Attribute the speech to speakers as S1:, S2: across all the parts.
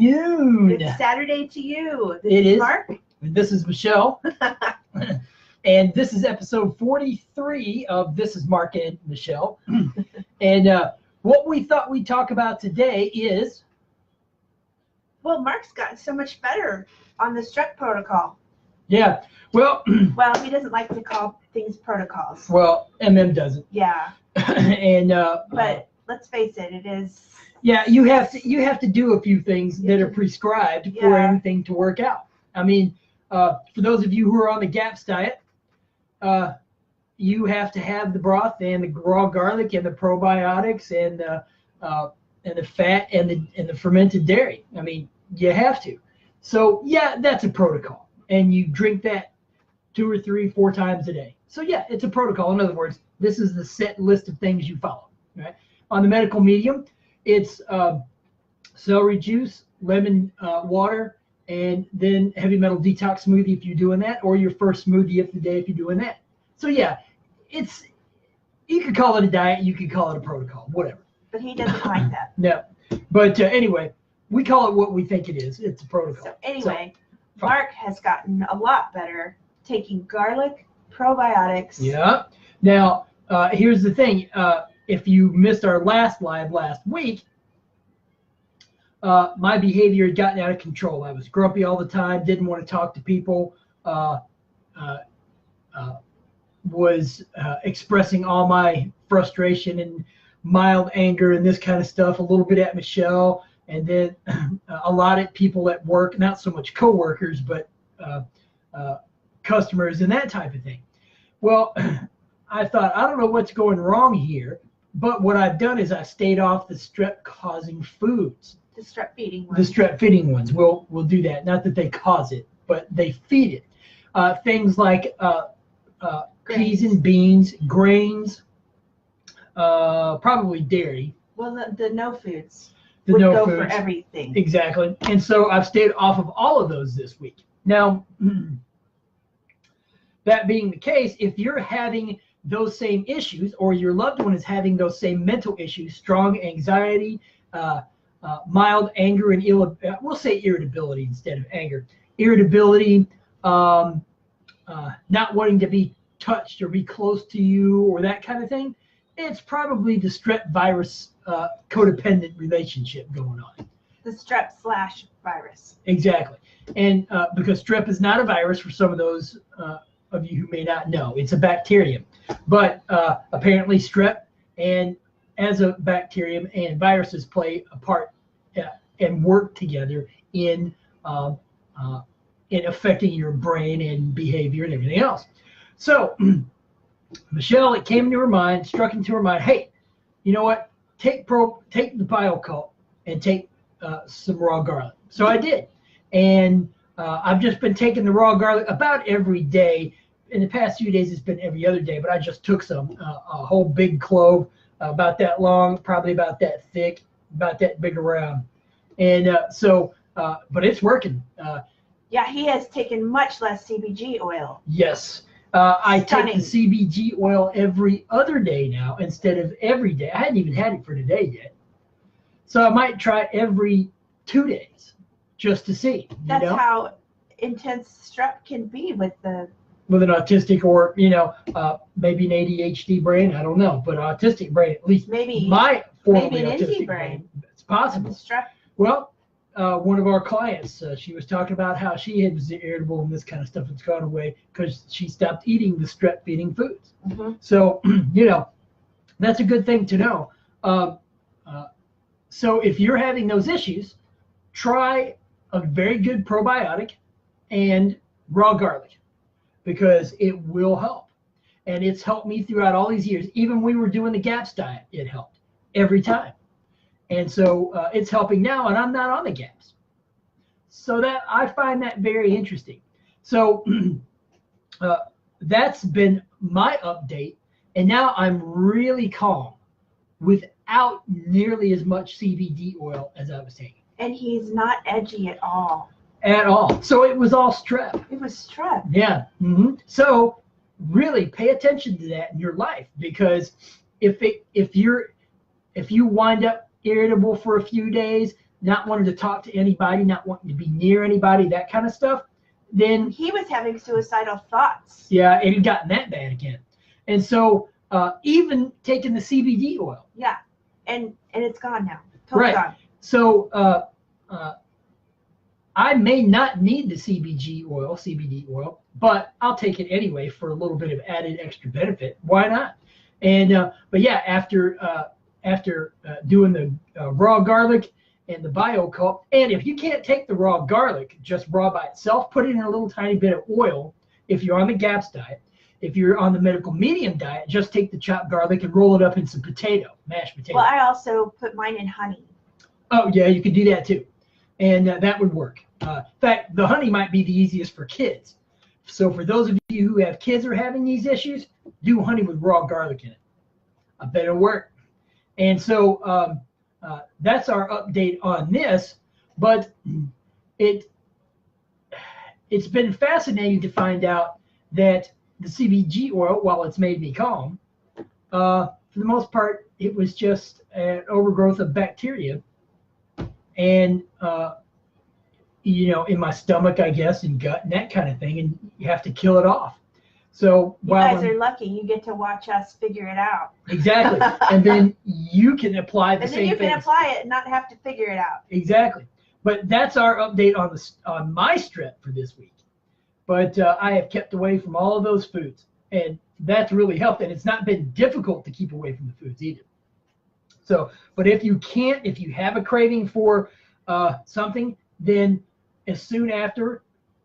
S1: afternoon.
S2: It's Saturday to you.
S1: It is.
S2: Mark.
S1: This is Michelle. And this is episode 43 of This is Mark and Michelle. And what we thought we'd talk about today is...
S2: Well, Mark's gotten so much better on the Strep protocol.
S1: Yeah. Well,
S2: well, he doesn't like to call things protocols.
S1: Well, MM doesn't.
S2: Yeah.
S1: And
S2: but let's face it, it is.
S1: Yeah, you have to do a few things that are prescribed for everything to work out. I mean, for those of you who are on the GAPS diet, you have to have the broth and the raw garlic and the probiotics and the fat and the fermented dairy. I mean, you have to. So yeah, that's a protocol, and you drink that 2 or 3, 4 times a day. So yeah, it's a protocol. In other words, this is the set list of things you follow. Right? On the medical medium, it's celery juice, lemon water, and then heavy metal detox smoothie if you're doing that, or your first smoothie of the day if you're doing that. So yeah, you could call it a diet, you could call it a protocol, whatever.
S2: But he doesn't like that.
S1: No, but anyway, we call it what we think it is. It's a protocol.
S2: So anyway, Mark has gotten a lot better taking garlic, probiotics.
S1: Yeah. Now, here's the thing. If you missed our last live last week, my behavior had gotten out of control. I was grumpy all the time, didn't want to talk to people, was expressing all my frustration and mild anger and this kind of stuff, a little bit at Michelle, and then a lot at people at work, not so much coworkers, but customers and that type of thing. Well, I thought, I don't know what's going wrong here, but what I've done is I've stayed off the strep-causing foods.
S2: The strep-feeding ones.
S1: The strep-feeding ones. We'll do that. Not that they cause it, but they feed it. Things like peas and beans, grains, probably dairy.
S2: Well, the no foods
S1: the
S2: would
S1: no
S2: go
S1: foods.
S2: For everything.
S1: Exactly. And so I've stayed off of all of those this week. Now, that being the case, if you're having those same issues, or your loved one is having those same mental issues, strong anxiety, mild anger, and we'll say irritability instead of anger. Irritability, not wanting to be touched or be close to you or that kind of thing, it's probably the strep virus codependent relationship going on.
S2: The strep/virus.
S1: Exactly. And because strep is not a virus, for some of those of you who may not know, it's a bacterium. But apparently strep and as a bacterium and viruses play a part and work together in affecting your brain and behavior and everything else. So Michelle, it came into her mind, struck into her mind, hey, you know what? Take the BioCult and take some raw garlic. So I did. And I've just been taking the raw garlic about every day. In the past few days, it's been every other day, but I just took some, a whole big clove, about that long, probably about that thick, about that big around. And but it's working.
S2: Yeah, he has taken much less CBG oil.
S1: Yes. I take the CBG oil every other day now instead of every day. I hadn't even had it for today yet. So I might try it every 2 days just to see.
S2: That's how intense strep can be with an
S1: autistic or, maybe an ADHD brain. I don't know. But autistic brain, at least
S2: maybe
S1: my formerly
S2: an
S1: autistic
S2: brain.
S1: It's possible.
S2: Strep.
S1: Well, one of our clients, she was talking about how she was irritable and this kind of stuff has gone away because she stopped eating the strep feeding foods.
S2: Mm-hmm.
S1: So, that's a good thing to know. So if you're having those issues, try a very good probiotic and raw garlic because it will help. And it's helped me throughout all these years. Even when we were doing the GAPS diet, it helped every time. And so it's helping now, and I'm not on the GAPS. So that I find that very interesting. So that's been my update. And now I'm really calm without nearly as much CBD oil as I was taking.
S2: And he's not edgy at all.
S1: At all. So it was all strep.
S2: It was strep.
S1: Yeah. Mm-hmm. So really pay attention to that in your life, because if you wind up irritable for a few days, not wanting to talk to anybody, not wanting to be near anybody, that kind of stuff, then
S2: he was having suicidal thoughts.
S1: Yeah, it had gotten that bad again. And so even taking the CBD oil.
S2: Yeah, and it's gone now. Totally gone.
S1: So I may not need the CBD oil, but I'll take it anyway for a little bit of added extra benefit. Why not? And but yeah, after doing the raw garlic and the bio-cult, and if you can't take the raw garlic just raw by itself, put it in a little tiny bit of oil. If you're on the GAPS diet, if you're on the medical medium diet, just take the chopped garlic and roll it up in some mashed potato.
S2: Well, I also put mine in honey.
S1: Oh yeah, you could do that too, and that would work. In fact, the honey might be the easiest for kids. So for those of you who have kids who are having these issues, do honey with raw garlic in it. I bet it'll work. And so that's our update on this. But it's been fascinating to find out that the CBG oil, while it's made me calm, for the most part, it was just an overgrowth of bacteria. And in my stomach, I guess, and gut and that kind of thing, and you have to kill it off. So
S2: you guys are lucky. You get to watch us figure it out.
S1: Exactly. And then you can apply the same things.
S2: And then you can apply it and not have to figure it out.
S1: Exactly. But that's our update on my strep for this week. But I have kept away from all of those foods, and that's really helped. And it's not been difficult to keep away from the foods either. So, but if you have a craving for something, then as soon after,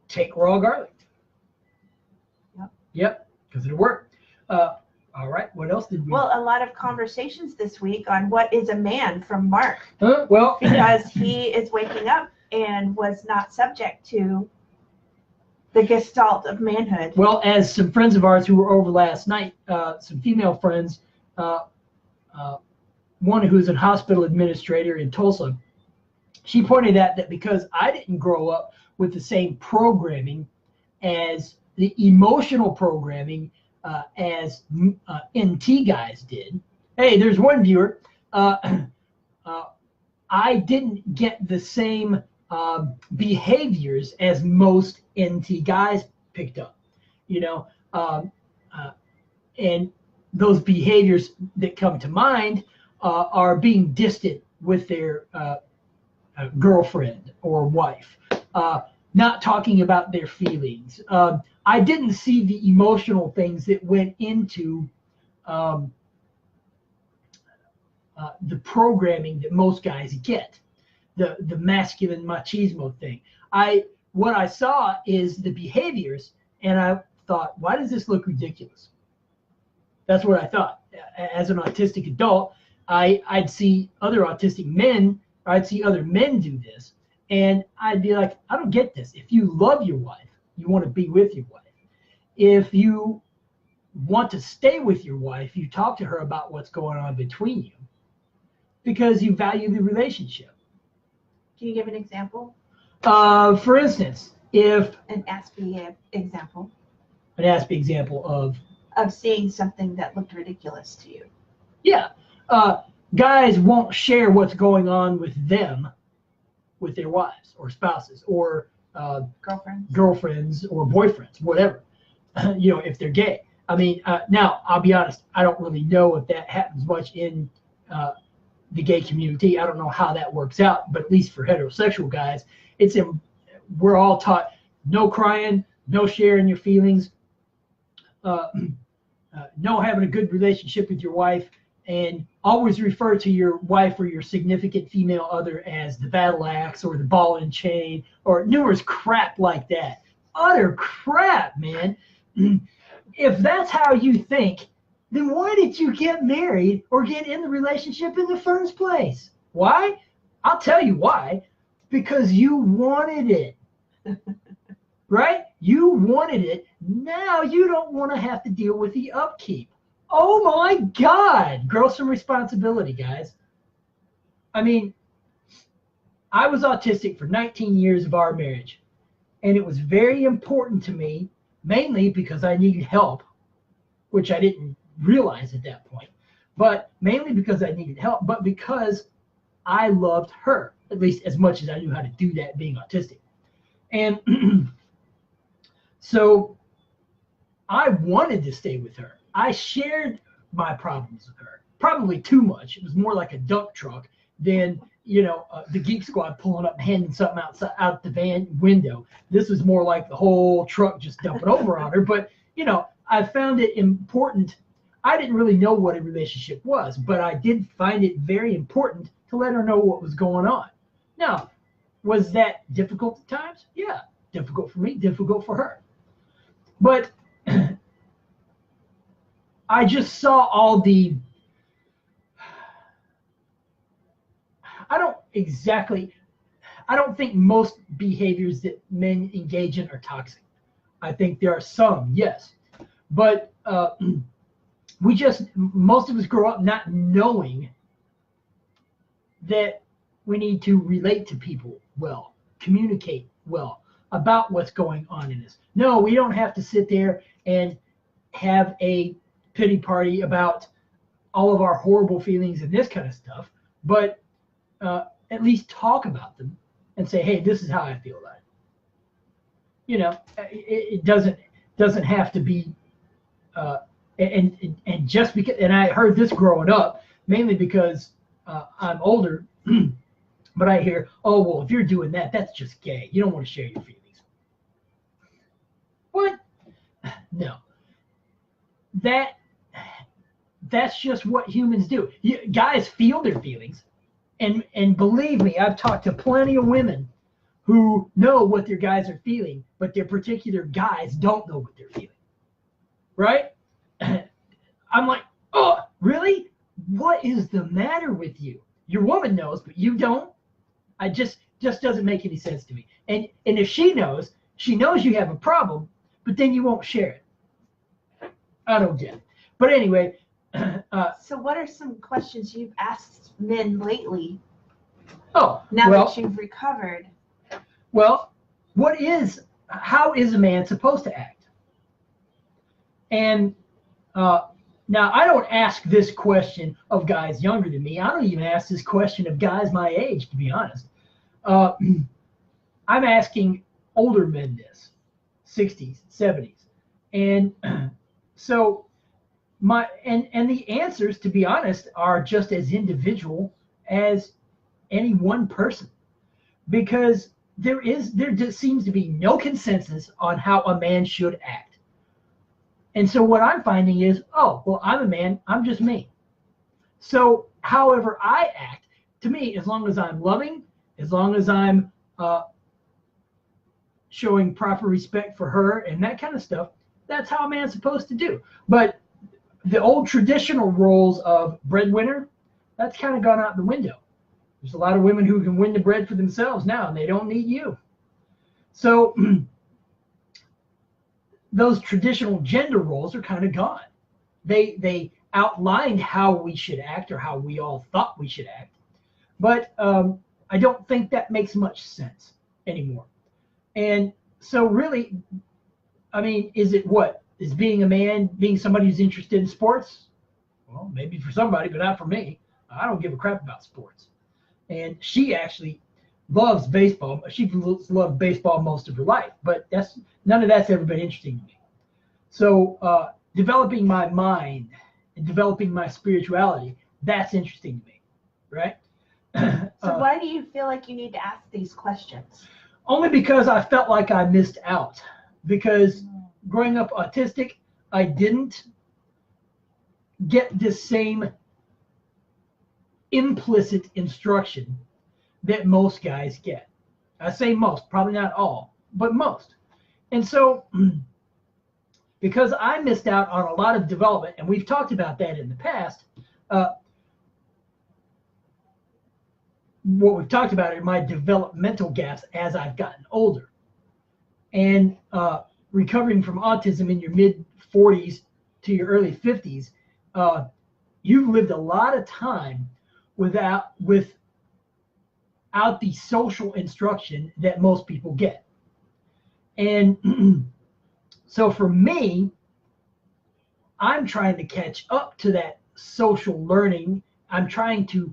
S1: take raw garlic. Yep, because it'll work. All right, what else did we?
S2: Well, a lot of conversations this week on what is a man from Mark.
S1: Well,
S2: because he is waking up and was not subject to the gestalt of manhood.
S1: Well, as some friends of ours who were over last night, some female friends, one who's a hospital administrator in Tulsa, she pointed out that because I didn't grow up with the same programming as the emotional programming as NT guys did. Hey, there's one viewer. I didn't get the same behaviors as most NT guys picked up, and those behaviors that come to mind are being distant with their girlfriend or wife, not talking about their feelings. I didn't see the emotional things that went into the programming that most guys get, the masculine machismo thing. What I saw is the behaviors, and I thought, why does this look ridiculous? That's what I thought. As an autistic adult, I'd see other autistic men, or I'd see other men do this, and I'd be like, I don't get this. If you love your wife, you want to be with your wife. If you want to stay with your wife, you talk to her about what's going on between you because you value the relationship.
S2: Can you give an example?
S1: For instance, if
S2: an Aspie example.
S1: An Aspie example of
S2: seeing something that looked ridiculous to you.
S1: Yeah. Guys won't share what's going on with them, with their wives or spouses or girlfriends or boyfriends, whatever, if they're gay. I mean, now, I'll be honest, I don't really know if that happens much in the gay community. I don't know how that works out, but at least for heterosexual guys, we're all taught no crying, no sharing your feelings, no having a good relationship with your wife, and always refer to your wife or your significant female other as the battle axe or the ball and chain or numerous crap like that. Utter crap, man. If that's how you think, then why did you get married or get in the relationship in the first place? Why? I'll tell you why. Because you wanted it. Right? You wanted it. Now you don't want to have to deal with the upkeep. Oh my God. Grow some responsibility, guys. I mean, I was autistic for 19 years of our marriage. And it was very important to me, mainly because I needed help, which I didn't realize at that point. But mainly because I needed help, but because I loved her. at least as much as I knew how to do that being autistic. And so I wanted to stay with her. I shared my problems with her, probably too much. It was more like a dump truck than, the Geek Squad pulling up and handing something out the van window. This was more like the whole truck just dumping over on her. But, I found it important. I didn't really know what a relationship was, but I did find it very important to let her know what was going on. Now, was that difficult at times? Yeah, difficult for me, difficult for her. But I just saw all the, I don't think most behaviors that men engage in are toxic. I think there are some, yes. But most of us grow up not knowing that we need to relate to people well, communicate well about what's going on in us. No, we don't have to sit there and have a pity party about all of our horrible feelings and this kind of stuff, but at least talk about them and say, hey, this is how I feel about it. It doesn't have to be, and just because, and I heard this growing up, mainly because I'm older, but I hear, oh, well, if you're doing that, that's just gay. You don't want to share your feelings. What? No. That's just what humans do. Guys feel their feelings. And believe me, I've talked to plenty of women who know what their guys are feeling, but their particular guys don't know what they're feeling. Right? I'm like, oh, really? What is the matter with you? Your woman knows, but you don't. I just doesn't make any sense to me. And if she knows you have a problem, but then you won't share it. I don't get it. But anyway.
S2: So what are some questions you've asked men lately?
S1: Now
S2: that you've recovered.
S1: Well, how is a man supposed to act? And now I don't ask this question of guys younger than me. I don't even ask this question of guys my age, to be honest. I'm asking older men this, 60s, 70s. And so and the answers, to be honest, are just as individual as any one person, because there just seems to be no consensus on how a man should act. And so what I'm finding is, oh, well, I'm a man, I'm just me. So however I act, to me, as long as I'm loving, as long as I'm showing proper respect for her and that kind of stuff, that's how a man's supposed to do. But the old traditional roles of breadwinner, that's kind of gone out the window. There's a lot of women who can win the bread for themselves now, and they don't need you. So those traditional gender roles are kind of gone. They outlined how we should act, or how we all thought we should act. But I don't think that makes much sense anymore. And so really, I mean, is it what? Is being a man, being somebody who's interested in sports? Well, maybe for somebody, but not for me. I don't give a crap about sports. And she actually loves baseball. She's loved baseball most of her life, but none of that's ever been interesting to me. So developing my mind and developing my spirituality, that's interesting to me, right?
S2: So why do you feel like you need to ask these questions?
S1: Only because I felt like I missed out. Because growing up autistic, I didn't get the same implicit instruction that most guys get. I say most, probably not all, but most. And so because I missed out on a lot of development, and we've talked about that in the past, what we've talked about are my developmental gaps as I've gotten older. And recovering from autism in your mid-40s to your early 50s, you've lived a lot of time without the social instruction that most people get. And so for me, I'm trying to catch up to that social learning. I'm trying to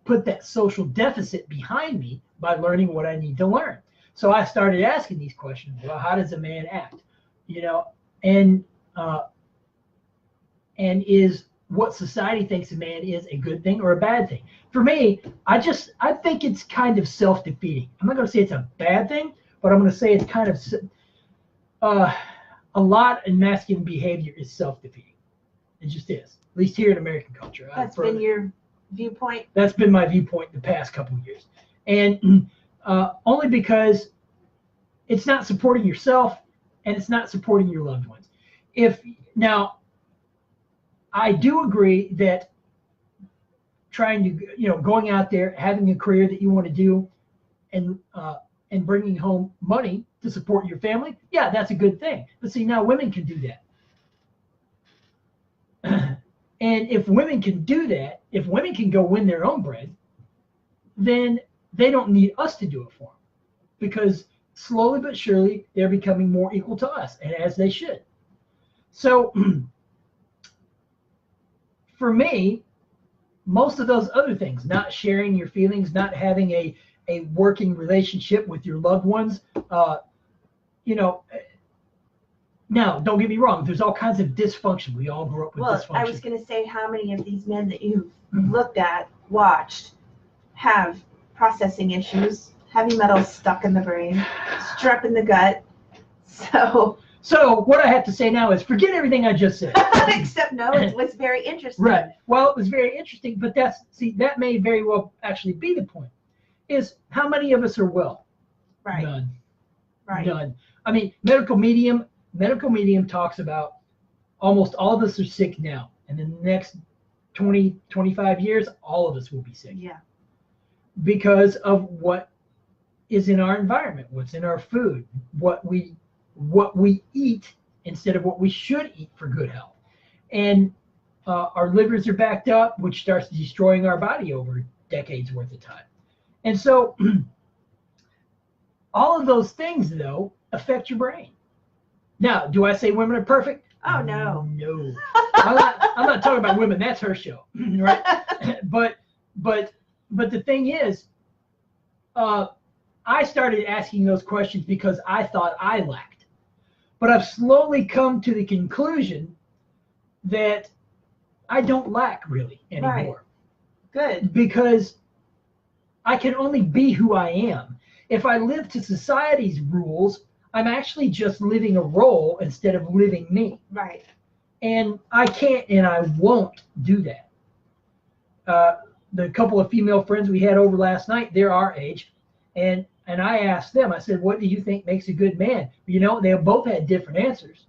S1: put that social deficit behind me by learning what I need to learn. So I started asking these questions. Well, how does a man act? You know, and is what society thinks a man is a good thing or a bad thing? For me, I think it's kind of self-defeating. I'm not going to say it's a bad thing, but I'm going to say it's kind of a lot in masculine behavior is self-defeating. It just is, at least here in American culture.
S2: That's been your viewpoint?
S1: That's been my viewpoint the past couple of years. And only because it's not supporting yourself and it's not supporting your loved ones. Now, I do agree that trying to, going out there, having a career that you want to do and bringing home money to support your family, yeah, that's a good thing. But see, now women can do that. And if women can do that, if women can go win their own bread, then they don't need us to do it for them, because slowly but surely they're becoming more equal to us, and as they should. So for me, most of those other things, not sharing your feelings, not having a working relationship with your loved ones, now, don't get me wrong, there's all kinds of dysfunction. We all grew up with dysfunction.
S2: I was going to say, how many of these men that you've looked at, watched, have processing issues, heavy metals stuck in the brain, strep in the gut? So
S1: what I have to say now is forget everything I just said.
S2: Except no, it was very interesting.
S1: Right. Well, it was very interesting, but that may very well actually be the point, is how many of us are well?
S2: Right.
S1: None.
S2: Right.
S1: None. I mean, medical medium talks about almost all of us are sick now. And in the next 20, 25 years, all of us will be sick.
S2: Yeah.
S1: Because of what is in our environment, what's in our food, what we eat instead of what we should eat for good health. And our livers are backed up, which starts destroying our body over decades worth of time. And so all of those things, though, affect your brain. Now, do I say women are perfect?
S2: Oh, no.
S1: No. I'm not talking about women. That's her show, right? But the thing is, I started asking those questions because I thought I lacked. But I've slowly come to the conclusion that I don't lack really anymore.
S2: Right. Good.
S1: Because I can only be who I am. If I live to society's rules, I'm actually just living a role instead of living me.
S2: Right.
S1: And I can't and I won't do that. The couple of female friends we had over last night, they're our age, and I asked them, I said, what do you think makes a good man? They both had different answers.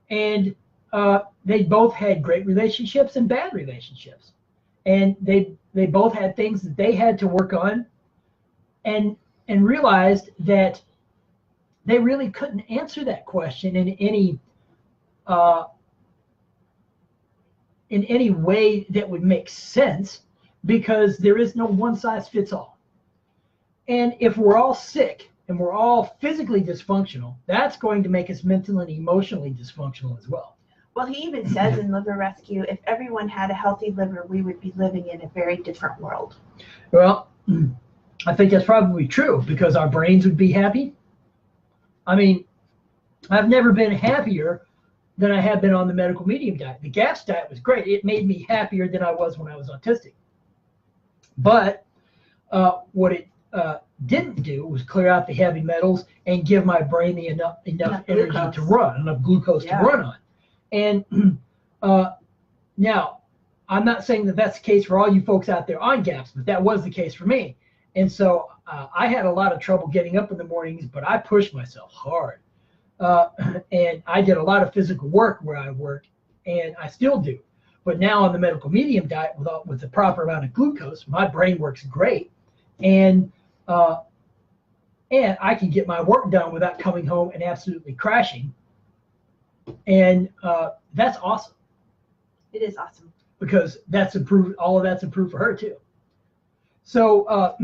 S1: And they both had great relationships and bad relationships. And they both had things that they had to work on, and realized that they really couldn't answer that question in any way that would make sense, because there is no one size fits all. And if we're all sick and we're all physically dysfunctional, that's going to make us mentally and emotionally dysfunctional as well.
S2: Well, he even says in Liver Rescue, if everyone had a healthy liver, we would be living in a very different world.
S1: Well, I think that's probably true, because our brains would be happy. I mean, I've never been happier than I have been on the medical medium diet. The GAPS diet was great. It made me happier than I was when I was autistic. But what it didn't do was clear out the heavy metals and give my brain enough energy
S2: glucose
S1: to run, enough glucose to run on. And now, I'm not saying that that's the case for all you folks out there on GAPS, but that was the case for me. And so I had a lot of trouble getting up in the mornings, but I pushed myself hard. And I did a lot of physical work where I worked, and I still do. But now on the medical medium diet, with the proper amount of glucose, my brain works great. And I can get my work done without coming home and absolutely crashing. And that's awesome.
S2: It is awesome.
S1: Because that's improved. All of that's improved for her too. So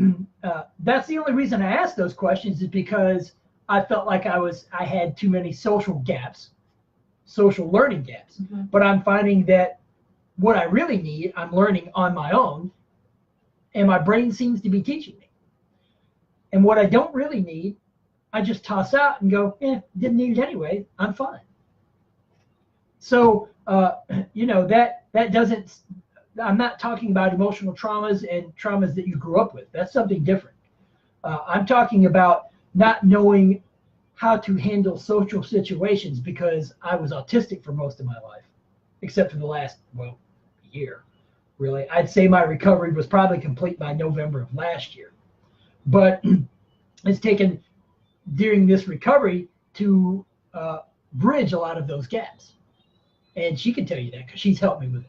S1: that's the only reason I asked those questions, is because I felt like I had too many social gaps, social learning gaps. Mm-hmm. But I'm finding that what I really need, I'm learning on my own, and my brain seems to be teaching me. And what I don't really need, I just toss out and go, didn't need it anyway. I'm fine. So, that doesn't, I'm not talking about emotional traumas and traumas that you grew up with. That's something different. I'm talking about not knowing how to handle social situations because I was autistic for most of my life, except for the last, year, really. I'd say my recovery was probably complete by November of last year. But it's taken during this recovery to bridge a lot of those gaps. And she can tell you that because she's helped me with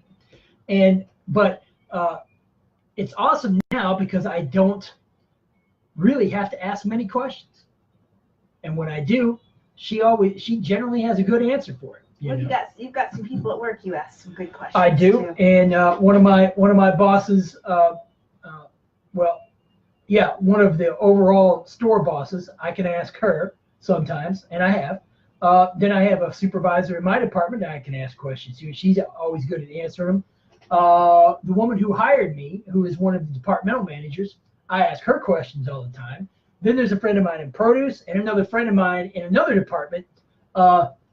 S1: it. But it's awesome now because I don't really have to ask many questions. And when I do, she generally has a good answer for it.
S2: You've got some people at work you ask some good questions.
S1: I do, too. And one of my bosses, one of the overall store bosses, I can ask her sometimes, and I have. Then I have a supervisor in my department that I can ask questions to. She's always good at answering them. The woman who hired me, who is one of the departmental managers, I ask her questions all the time. Then there's a friend of mine in produce and another friend of mine in another department.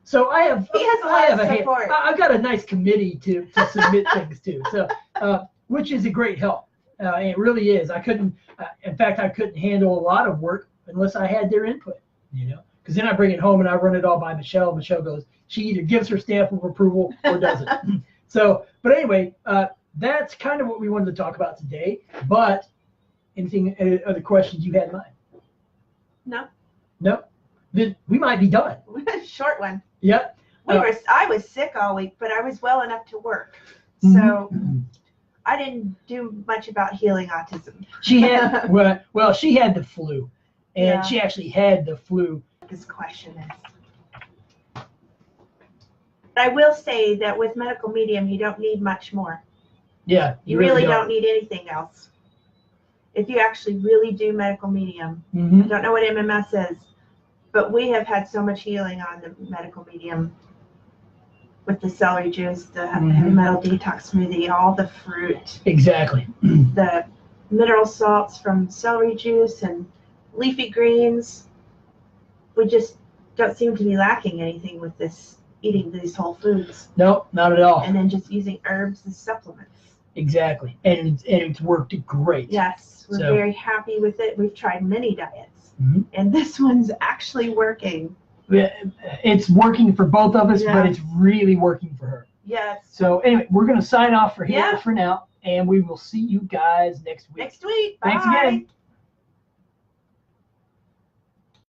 S1: So I have support. I've got a nice committee to submit things to. So which is a great help. It really is. In fact, I couldn't handle a lot of work unless I had their input. Because then I bring it home and I run it all by Michelle. Michelle goes, she either gives her stamp of approval or doesn't. But anyway, that's kind of what we wanted to talk about today. But anything, other questions you had in mind? No. Then we might be done.
S2: Short one.
S1: Yep.
S2: I was sick all week, but I was well enough to work. So I didn't do much about healing autism.
S1: She had she had the flu, and she actually had the flu.
S2: This question is. I will say that with medical medium, you don't need much more.
S1: Yeah,
S2: you really don't need anything else. If you actually really do medical medium, I don't know what MMS is, but we have had so much healing on the medical medium with the celery juice, the heavy metal detox smoothie, all the fruit.
S1: Exactly.
S2: The mineral salts from celery juice and leafy greens. We just don't seem to be lacking anything with this, eating these whole foods.
S1: No, not at all.
S2: And then just using herbs as supplements.
S1: Exactly. And it's worked great.
S2: Yes, we're very happy with it. We've tried many diets, and this one's actually working.
S1: It's working for both of us, but it's really working for her.
S2: Yes.
S1: So anyway, we're going to sign off for here for now, and we will see you guys next week.
S2: Next week.
S1: Thanks
S2: Bye.
S1: again.